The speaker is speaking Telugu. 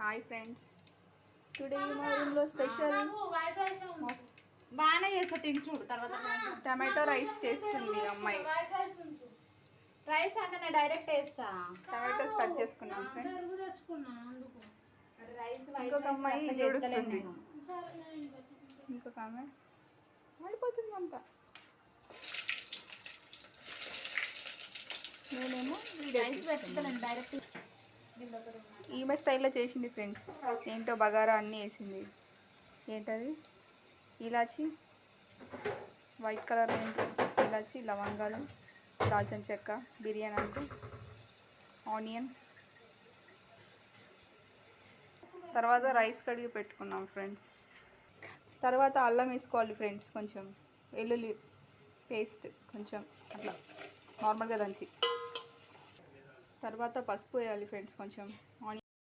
హాయ్ ఫ్రెండ్స్, టుడే మా రూమ్లో స్పెషల్ బాగానే చేస్తా తిని చూడు తర్వాత టమాటో రైస్ చేస్తుంది అమ్మాయి. రైస్ అంటే డైరెక్ట్ వేస్తా. టమాటోస్ కట్ చేసుకున్నాం ఫ్రెండ్స్. రైస్ ఇంకొక అమ్మాయి చూడుస్తుంది, ఇంకొక ఆమె మాడిపోతుంది అంతా. నేనేమో రైస్ పెట్టుకోలేను డైరెక్ట్. ఈమె స్టైల్లో చేసింది ఫ్రెండ్స్. ఏంటో బగారా అన్నీ వేసింది. ఏంటది? ఇలాచి, వైట్ కలర్ ఏంటి ఇలాచి, లవంగాలు, దాల్చిన చెక్క, బిర్యానీ ఆకు, ఆనియన్. తర్వాత రైస్ కడిగి పెట్టుకున్నాం ఫ్రెండ్స్. తర్వాత అల్లం వేసుకోవాలి ఫ్రెండ్స్, కొంచెం వెల్లుల్లి పేస్ట్ కొంచెం అట్లా నార్మల్గా దంచి. తర్వాత పసుపు వేయాలి ఫ్రెండ్స్, కొంచెం ఆనియన్